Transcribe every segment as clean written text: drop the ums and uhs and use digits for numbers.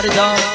મારી જાન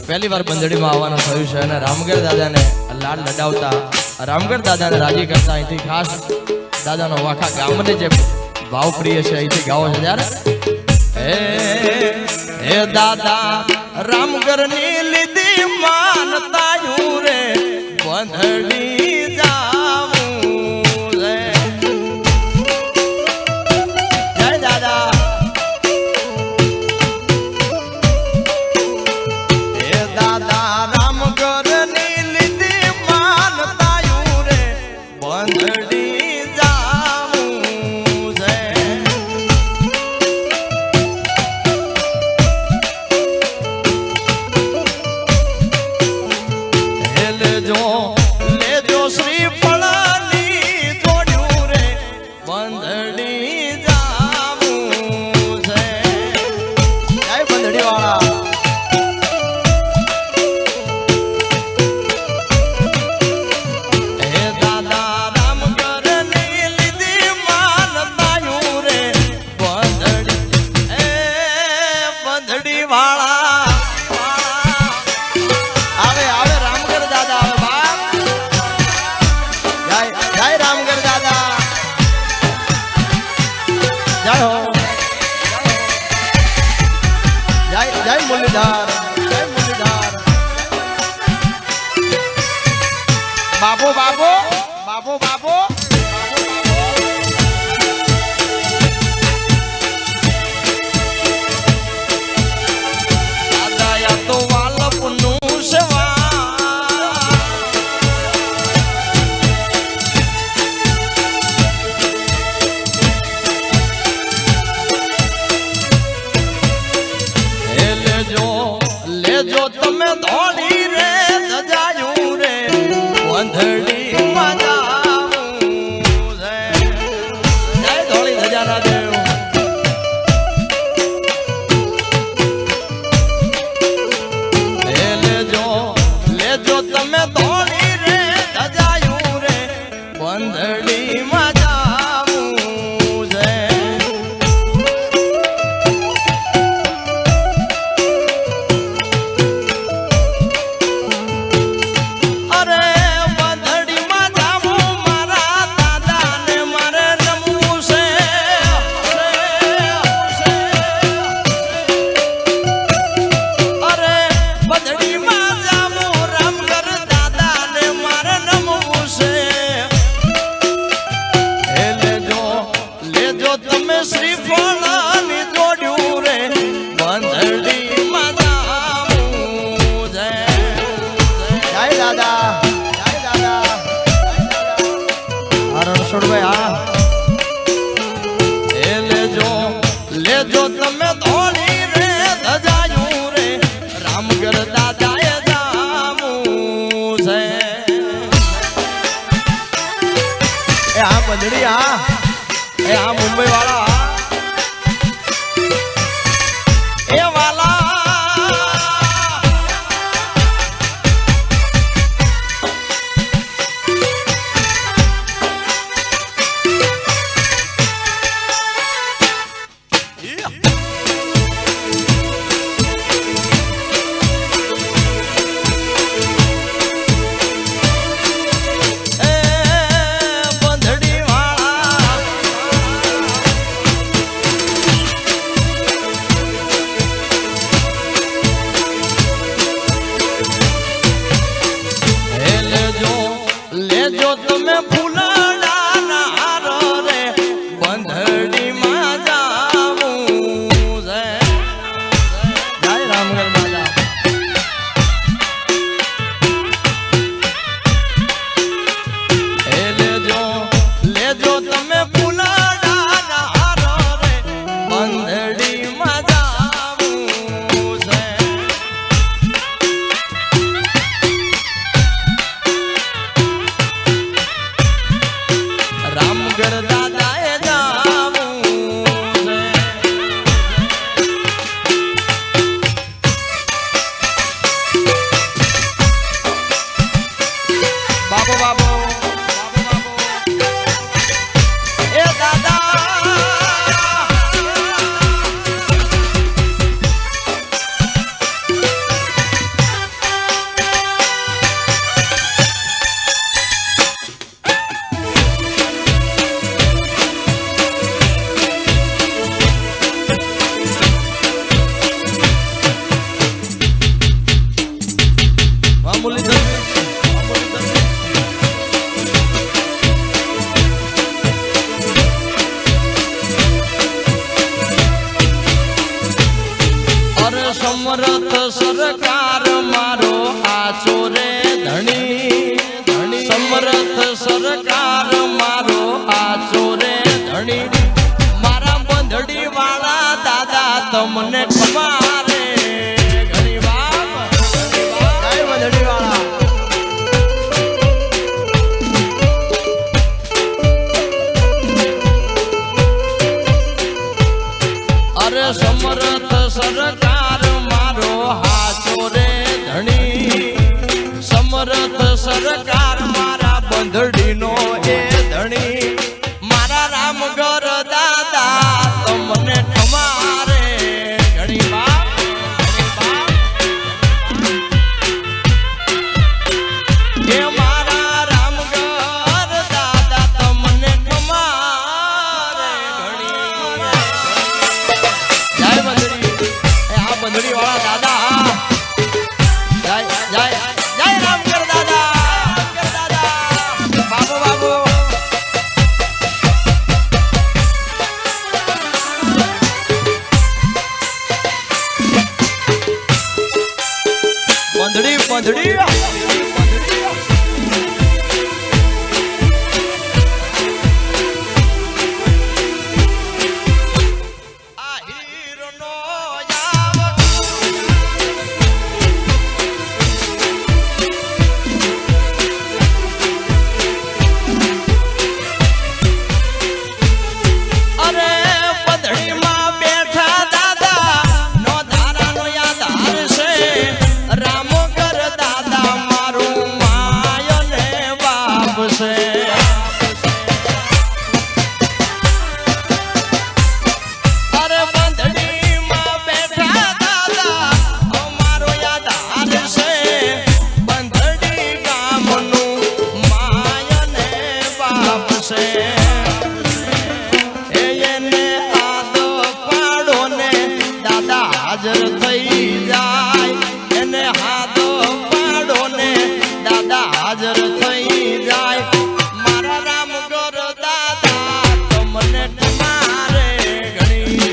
पहली बार बंदड़ी में आवानो थयुं छे अने रामगढ़ दादा ने लाड लडावता रामगढ़ दादा ने राजी करता अहींथी खास दादा नो आखा गाम ने जे भाव प्रिय छे अहींथी गावो छे यार हे दादा रामगढ़ नी लीधी मानता यूं रे बंदड़ी जाऊं रे जय दादा बाबू बाबू बाबू बाबू दादा या तो वाला पुन्नू सेवा ले जो तुम्हें धोली रे सजायूं रे बंधड़ी દાદા જય દાદા આ રણછોડભાઈ હા એ લેજો લેજો તમે ધોળી રે ધજાયું રે રામગઢ દાદાએ જામું છે એ આ બંધડી હા એ આ મુંબઈ વાળા એ વાલા લેજો તમે ફૂલડાના હાર રે બંધડીમાં જાવું છે જય રામગઢ દાદા એ લેજો તમે ફૂલડાના હાર રે બંધડીમાં જાવું છે રામગઢ દાદાએ જાવું છે બાબો બાબો એ દાદા સમરથ સરકાર મારો આચો રે ધણી સમરથ સરકાર મારો આચો રે ધણી મારા બંધડી વાળા દાદા તમને ખમારે ઘણી બાપ જય બંધડી વાળા અરે સમરથ સરકાર હાચો રે ધણી સમરથ સરકાર મારા બંધડીનો એ ધણી મારા રામગઢ દાદા તમને ખમારે ઘણી બાપ એ મારા રામગઢ દાદા તમને ખમારે ઘણી જય બંધડી એ આ બંધડી વાળા દાદા જય રામગઢ દાદા બાબુ બાબુ બંધડી બંધડી હાજર થઈ જાય એને હાથો પાડો ને દાદા હાજર થઈ જાય મારા રામગઢ દાદા તમને તમારે ઘણી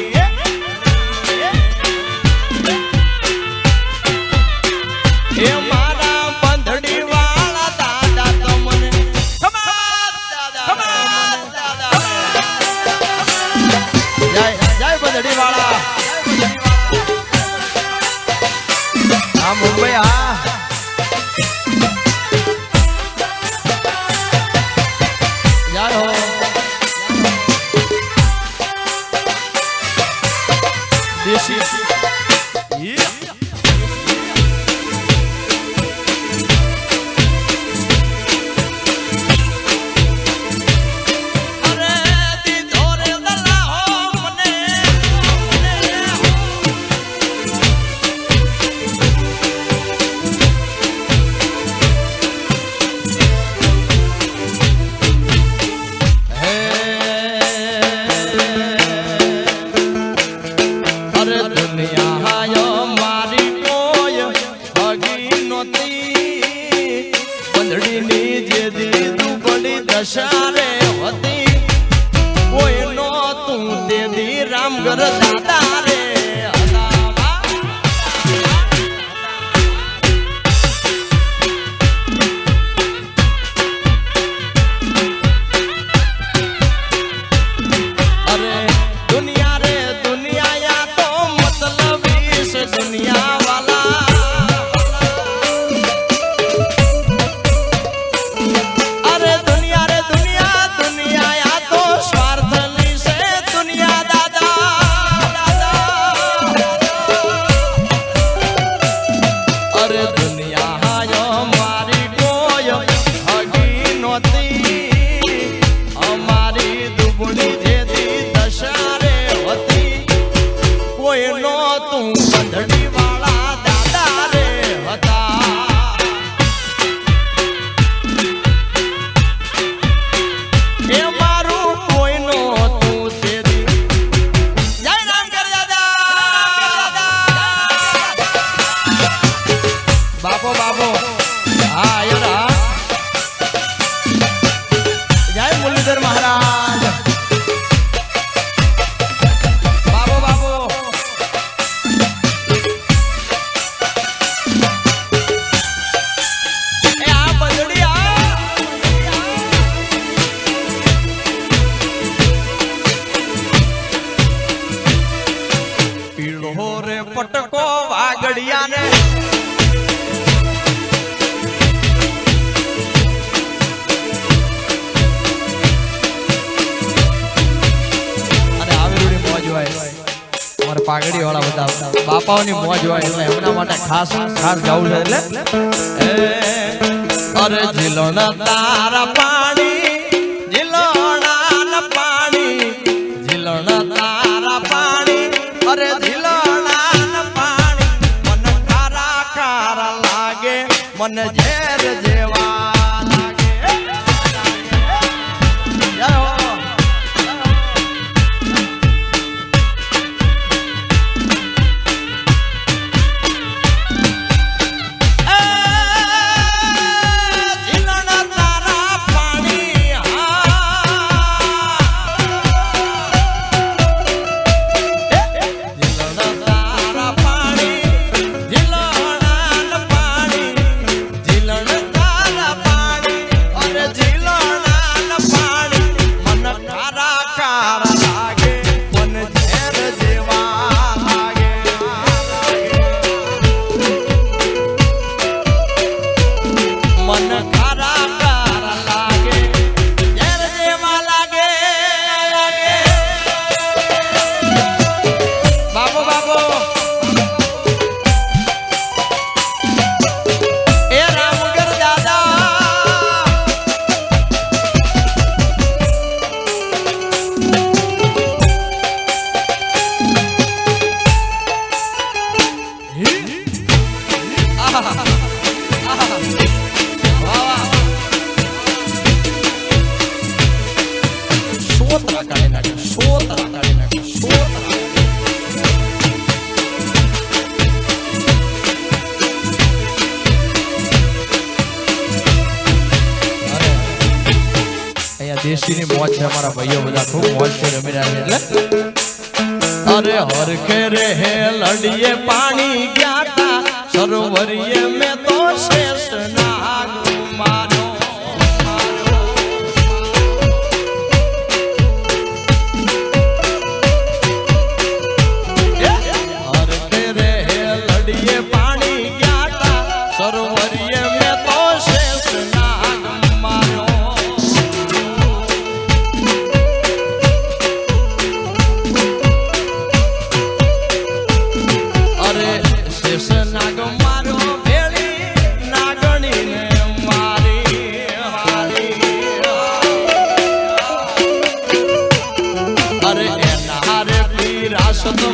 એ મારા બંધડી વા નોતી બંધડીની જે દીધું બડી દશા રે હતી કોઈ નો તું તે દી રામગર દાદા રે પટકો વાગડિયા ને અને આવેલું મોજ હોય અમારા પાઘડી વાળા બધા બાપાઓની મોજ હોય એટલે એમના માટે ખાસ ખાસ ગાવું છે એટલે અરે જીલોના તારા પાણી જીલોના પાણી જીલોના તારા પાણી અરે મને ઝેર જેવા લાગે જીલણા તારા પાણી જીલણા તારા પાણી જીલણા પાણી દેશીની મોજ છે અમારા ભાઈઓ બધા ખૂબ મોજ છે રમી રહ્યા છે એટલે અરે હરખે રે હે લડીએ પાણી ગયા તા સરોવરીએ મેં તો શેષ નાગ માર્યો હરખે રે હે લડીએ પાણી ગયા તા સરોવરીએ મેં તો શેષ નાગ માર્યો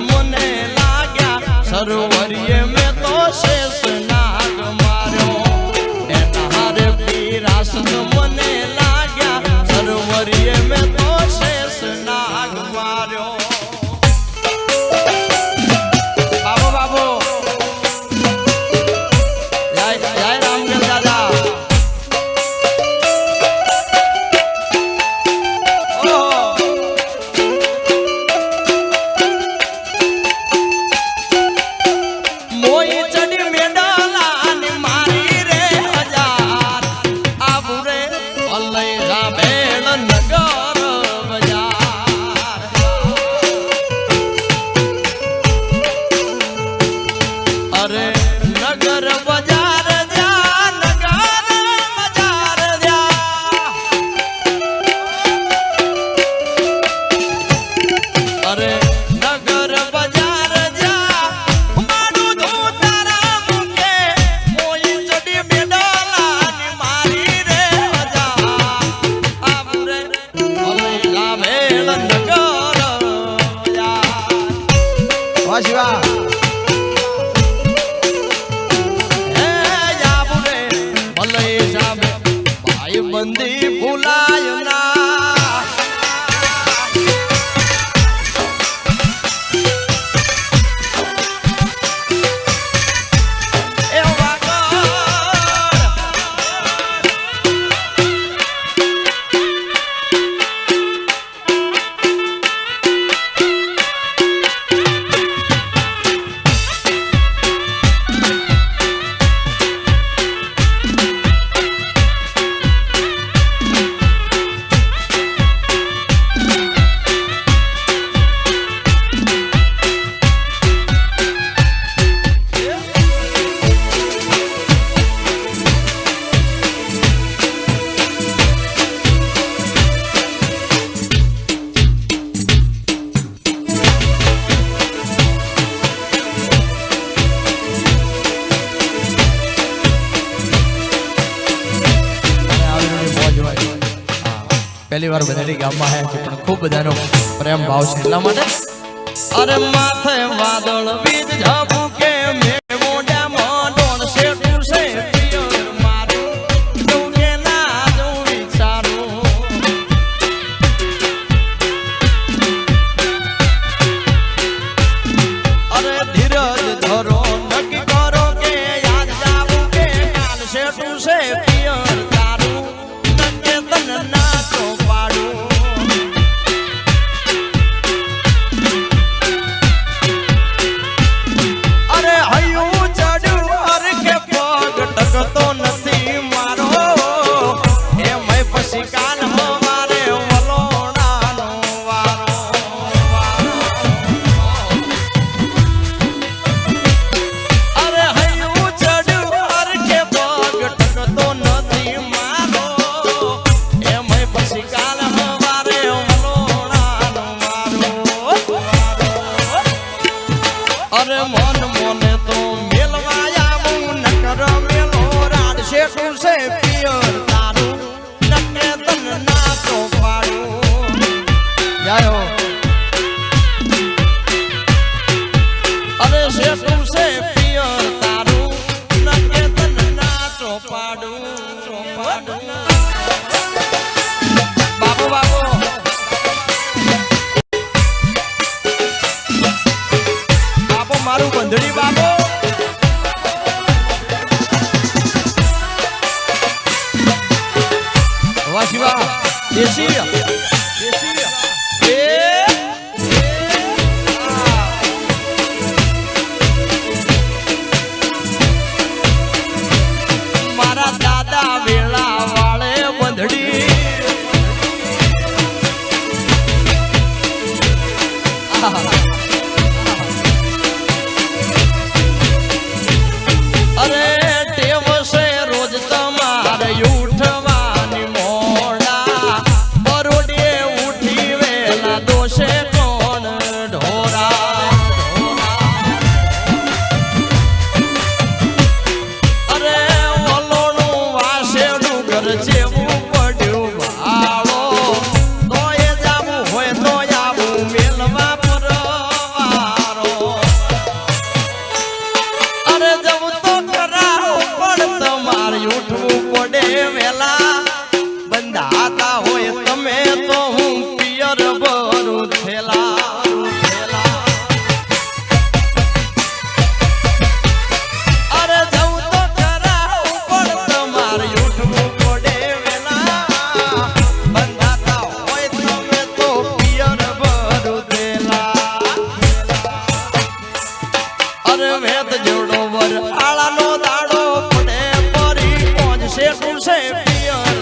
મને લાગ્યા સરોવરીએ મેં તો શેષ નાગ માર્યો પહેલી વાર બધાની ગામમાં આવ્યા છે પણ ખૂબ બધાનો પ્રેમ ભાવ છે એટલા માટે અરે માથે વાદળ બીજ ઝાપુકે મે મોઢામાં ડોળ છે ટુસે પિયર મારું તું કે ના તું વિચારું અરે ધીરજ ધરો નક્કી કરો કે યાદ જાવું કે કાલ છે ટુસે પિયર તારું નકે તન ના તો પાડું તો નથી મારો એ મય પછી કાન મારે વલોણાનો વારો અરે હૈયું ચડ્યું અર કે પગ ટકતો નથી મારો એ મય પછી કાન મારે વલોણાનો વારો અરે મન મને તો મેલવાયા હું નકર તું સે પિયર તારું નકે તન ના તો પાડું જાયો અરે સે તું સે પિયર તારું નકે તન ના તો પાડું બાબો બાબો બાબો મારું બંધડી બાબો શિવા દેશી મારા દાદા વેળા વાળે બંધડી અરે ટેવ છે રોજ તમારે ઉઠવા દોષે કોણ ઢોરા અરે વલોણું વાસે ડુંગર જેવું પડ્યું ભાળો તો એ જાવું હોય તો આવું મેલવા પરવારો અરે જવું તો કરાવું પણ તમારે ઉઠવું પડે વેલા બંધાતા હોય તમે તો હું પિયર અરે જવું તો કરાવું પણ તમારે ઉઠવું પડે વેલા બંધાતા હોય તમે તો પિયર ભરું થેલા અરે વેદ જેવડો વર આળાનો દાડો પડે પરી પહોંચશે ટુસે પિયર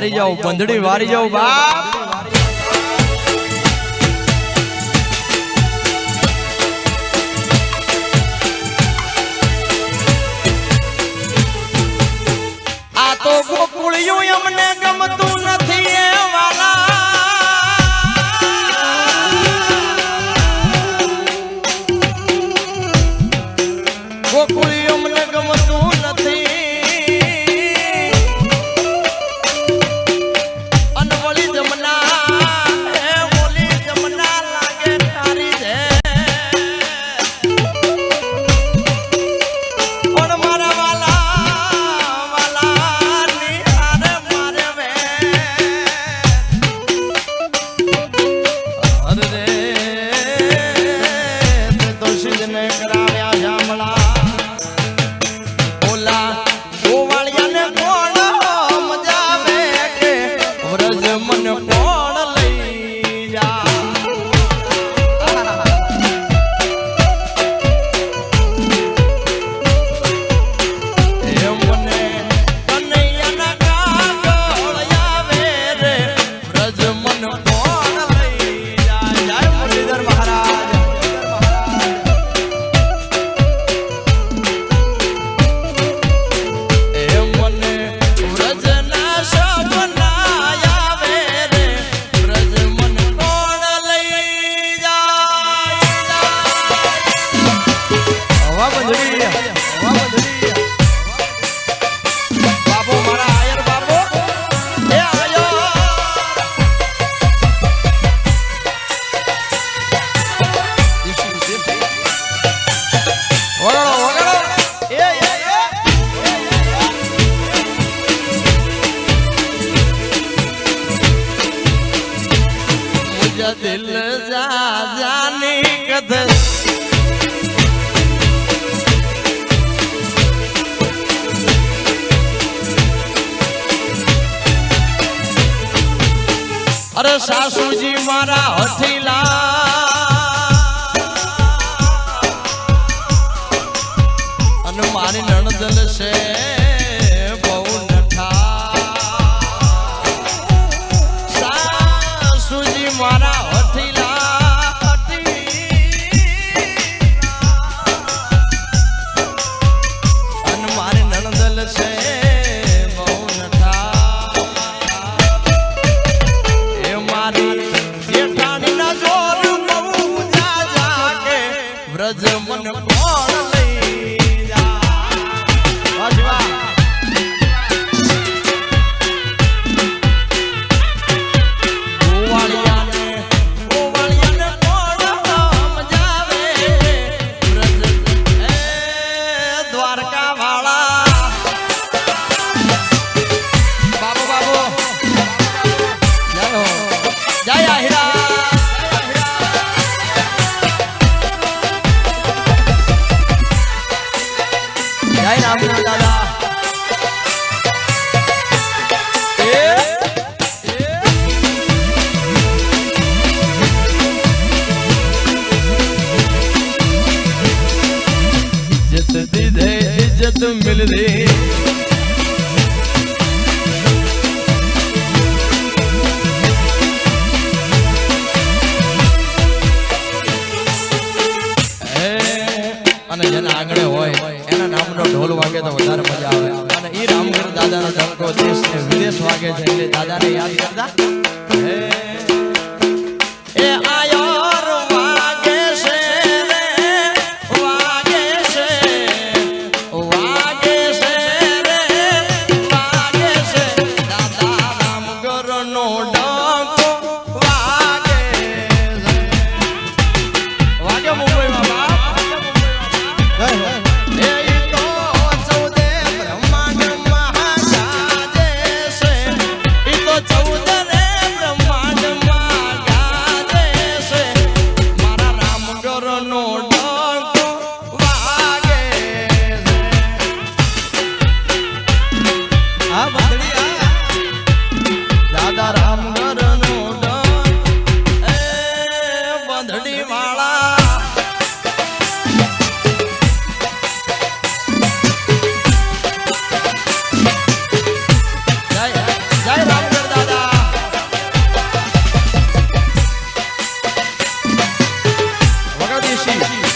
વારી જાઓ બંધડી વારી જાઓ બાપ આ તો ગોકુળિયું અમને ગમતું નથી એ વાલા ગોકુળિયું અમને ગમતું નથી दिल जा जाने कदर अरे सासू जी मारा हथीला अन मारी नणदल से बहु नठा सासू जी मारा ब्रज मन कोण लई जा वाजवा गोवालिया ने कोण समजावे ब्रज ए द्वारका वाला बाबू बाबू जय हो जय आहिरा जय रामनाथ दादा इज्जत दी दे इज्जत मिल दे અને જેના આંગણે હોય એના નામનો ઢોલ વાગે તો વધારે મજા આવે અને ઈ રામગઢ દાદાનો ડંકો દેશ ને વિદેશ વાગે છે એટલે દાદાને યાદ કરતા એ આયોર વાગે છે રે વાગે છે રે વાગે છે દાદા રામગઢનો ડંકો વાગે મુંબઈમાં ચૌદ રે બ્રહ્માંડ માં ગાજે છે દેશી